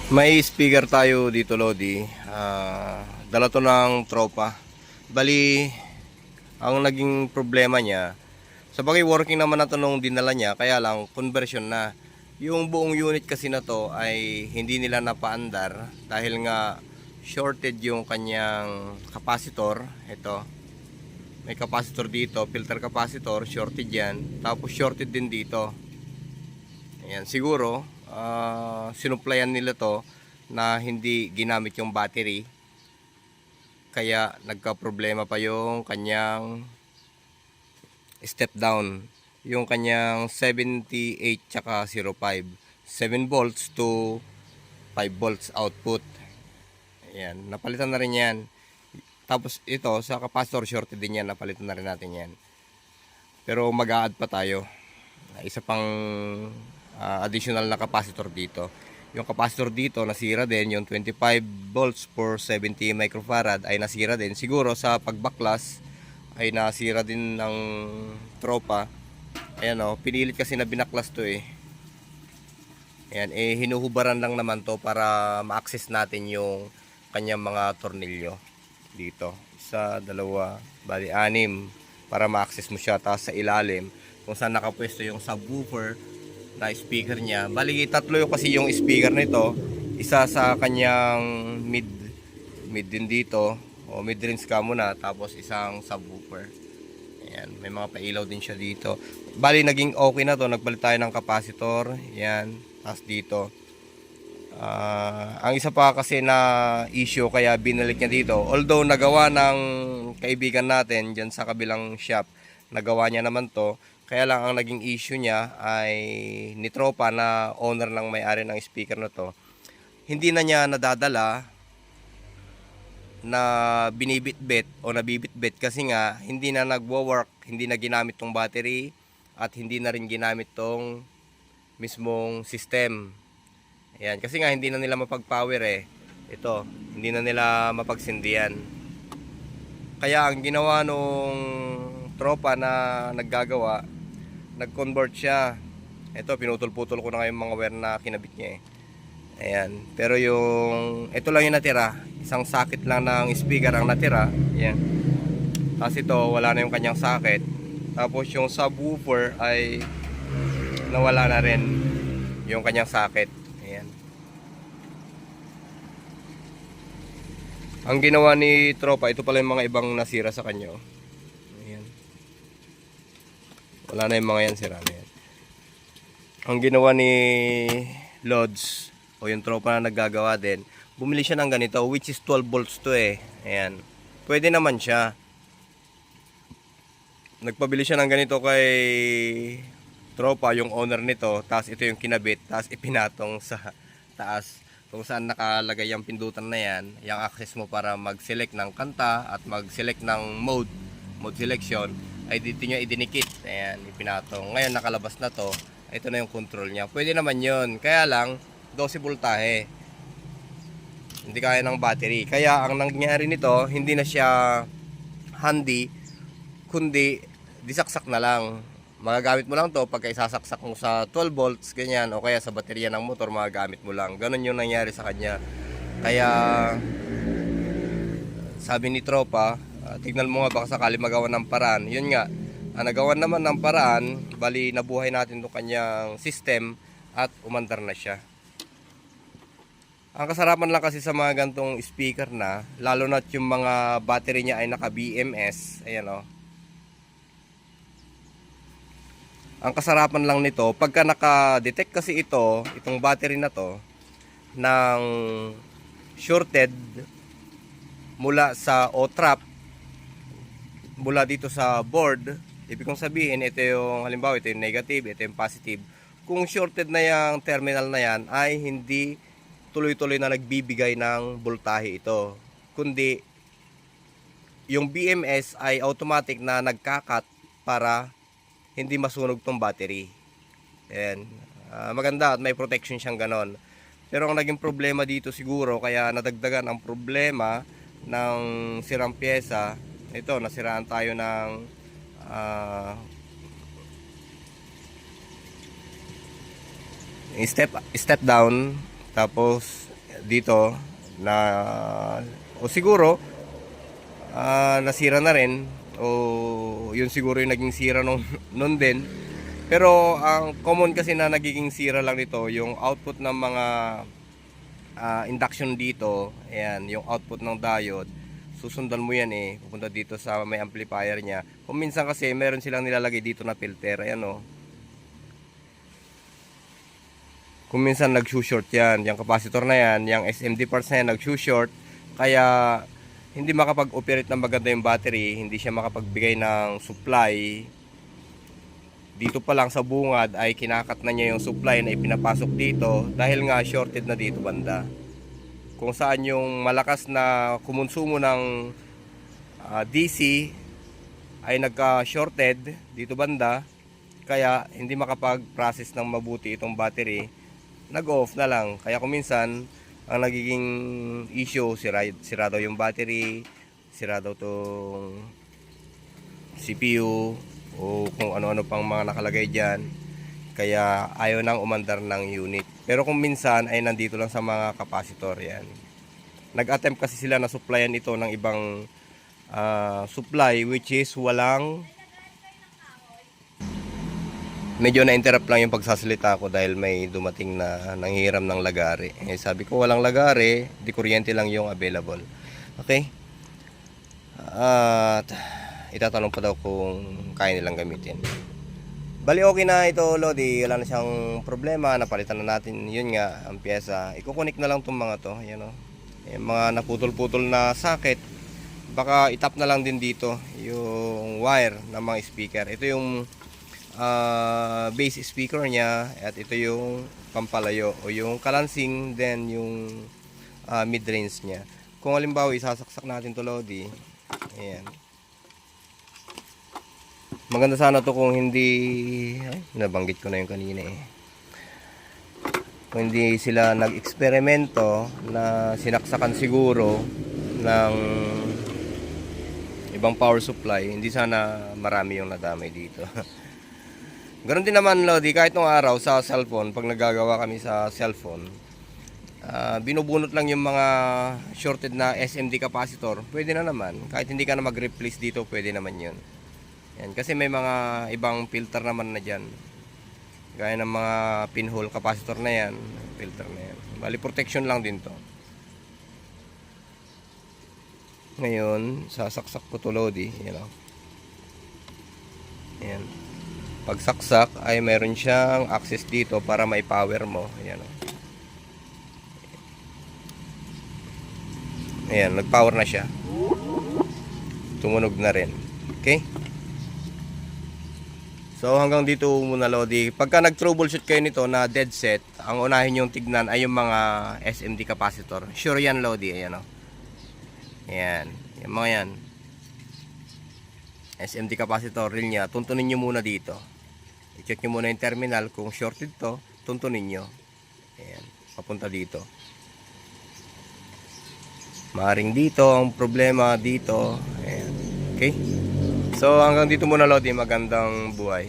May speaker tayo dito, Lodi. Dala to ng tropa. Bali, ang naging problema niya, sa bagay working naman na to nung dinala niya, kaya lang conversion na. Yung buong unit kasi na to ay hindi nila napaandar dahil nga shorted yung kanyang capacitor. Ito, may capacitor dito, filter capacitor, shorted yan. Tapos shorted din dito. Ayan, siguro sinupplyan nila to na hindi ginamit yung battery, kaya nagka-problema pa yung kanyang step down, yung kanyang 78 tsaka 05, 7 volts to 5 volts output. Ayan, napalitan na rin yan. Tapos ito sa capacitor shorted din yan, napalitan na rin natin yan. Pero mag-a-add pa tayo isa pang additional na capacitor dito. Yung capacitor dito nasira din, yung 25 volts for 70 microfarad ay nasira din. Siguro sa pagbaklas ay nasira din ng tropa. Ayan o, pinilit kasi na binaklas to eh. Ayan, hinuhubaran lang naman to para ma-access natin yung kanyang mga tornilyo dito. Isa, dalawa, bali anim, para ma-access mo siya. Tapos sa ilalim kung saan nakapwesto yung subwoofer na speaker niya. Bali tatlo yung kasi yung speaker nito. Isa sa kanyang mid din dito, o mid range ka muna, tapos isang subwoofer. Ayan, may mga pailaw din siya dito. Bali naging okay na to, nagpalit tayo ng capacitor. Ayan, tapos dito ang isa pa kasi na issue kaya binalik niya dito, although nagawa ng kaibigan natin dyan sa kabilang shop, nagawa niya naman to, kaya lang ang naging issue niya ay ni tropa na owner ng may-ari ng speaker na to, hindi na niya nadadala na binibitbit o nabibitbit kasi nga hindi na nagwo-work, hindi na ginamit tong battery at hindi na rin ginamit tong mismong system. Ayan, kasi nga hindi na nila mapag-power eh. Ito, hindi na nila mapagsindihan. Kaya ang ginawa nung tropa na naggagawa, nag-convert siya. Ito, pinutol-putol ko na ngayon mga wire na kinabit niya eh. Ayan, pero yung ito lang yung natira. Isang socket lang ng speaker ang natira. Ayan. Tapos ito, wala na yung kanyang socket. Tapos yung subwoofer ay nawala na rin yung kanyang socket. Ayan. Ang ginawa ni tropa, ito pala yung mga ibang nasira sa kanya. Ayan. Wala na yung mga yan, sira na yan. Ang ginawa ni Lods, o yung tropa na naggagawa din, bumili siya ng ganito, which is 12 volts to eh. Ayan. Pwede naman siya. Nagpabili siya ng ganito kay tropa, yung owner nito, tapos ito yung kinabit, tapos ipinatong sa taas kung saan nakalagay yung pindutan na yan, yung access mo para mag-select ng kanta at mag-select ng mode selection, ay dito nyo idinikit. Ayan, ipinatong. Ngayon nakalabas na to, ito na yung control niya. Pwede naman yun, kaya lang 12 voltahe, hindi kaya ng battery. Kaya ang nangyari nito, hindi na siya handy, kundi disaksak na lang. Magagamit mo lang to pagka isasaksak mo sa 12 volts ganyan, o kaya sa baterya ng motor magagamit mo lang. Ganon yung nangyari sa kanya. Kaya sabi ni tropa, tignan mo nga baka sakali magawa ng paraan. Yun nga, nagawan naman ng paraan. Bali nabuhay natin itong kanyang system at umandar na siya. Ang kasarapan lang kasi sa mga gantong speaker na, lalo na yung mga battery niya ay naka BMS, ayan o. Ang kasarapan lang nito, pagka naka-detect kasi itong battery na to ng shorted mula sa O-trap, mula dito sa board, ibig kong sabihin, ito yung halimbawa, ito yung negative, ito yung positive. Kung shorted na yung terminal na yan, ay hindi tuloy-tuloy na nagbibigay ng voltahe ito, kundi yung BMS ay automatic na nagkakat para hindi masunog tong battery. Ayan. Maganda at may protection siyang ganon. Pero ang naging problema dito siguro, kaya nadagdagan ang problema ng sirang pyesa, ito, nasiraan tayo ng step down, tapos dito na o siguro nasira na rin o yun siguro yung naging sira nun din. Pero ang common kasi na nagiging sira lang nito yung output ng mga induction dito. Ayan, yung output ng diode. Susundan mo yan pupunta dito sa may amplifier niya. Kung minsan kasi meron silang nilalagay dito na filter. Ayan kung minsan nag-short yan, yung capacitor na yan, yung SMD parts na yan nag-short, kaya hindi makapag-operate ng maganda yung battery, hindi siya makapagbigay ng supply. Dito pa lang sa bungad ay kinakat na niya yung supply na ipinapasok dito dahil nga shorted na dito banda. Kung saan yung malakas na kumonsumo ng DC ay nagka-shorted dito banda, kaya hindi makapag-process ng mabuti itong battery, nag-off na lang. Kaya kung minsan ang nagiging issue, sira daw yung battery, sira daw tong CPU o kung ano-ano pang mga nakalagay dyan, kaya ayaw nang umandar ng unit. Pero kung minsan ay nandito lang sa mga capacitor yan. Nag-attempt kasi sila na supplyan ito ng ibang supply, which is medyo na-interrupt lang yung pagsasalita ko dahil may dumating na nanghihiram ng lagare. Sabi ko walang lagare, di kuryente lang yung available. Okay? At itatanong pa daw kung kaya nilang gamitin. Bali okay na ito, Lodi. Wala na siyang problema. Napalitan na natin. Yun nga, ang pyesa. Ikukunik na lang itong mga to. Yan yung mga naputol-putol na socket. Baka itap na lang din dito yung wire ng mga speaker. Ito yung base speaker niya at ito yung pampalayo o yung kalansing, then yung mid-range niya. Kung halimbawa isasaksak natin to, Lodi, ayan, maganda sana to kung hindi nabanggit ko na yung kanina kung hindi sila nag-eksperimento na sinaksakan siguro ng ibang power supply, hindi sana marami yung nadamay dito. Ganon din naman, Lodi, kahit nung araw sa cellphone, pag nagagawa kami sa cellphone, binubunot lang yung mga shorted na SMD capacitor, pwede na naman. Kahit hindi ka na mag-replace dito, pwede naman yun. Yan, kasi may mga ibang filter naman na dyan. Gaya ng mga pinhole capacitor na yan, filter na yan. Bali, protection lang din to. Ngayon, sasaksak ko to, Lodi. Yan. Pagsaksak ay meron siyang access dito para may power mo. Ayan, nag-power na siya. Tumunog na rin. Okay? So hanggang dito muna, Lodi. Pagka nag-troubleshoot kayo nito na dead set, ang unahin yung tignan ay yung mga SMD capacitor. Sure yan, Lodi. Ayan. Yung mga yan. SMD capacitor rin niya. Tuntunin nyo muna dito. I-check nyo muna yung terminal. Kung shorted to, tuntunin nyo. Ayan, papunta dito. Maaring dito, ang problema dito. Ayan. Okay? So hanggang dito muna, Lodi. Magandang buhay.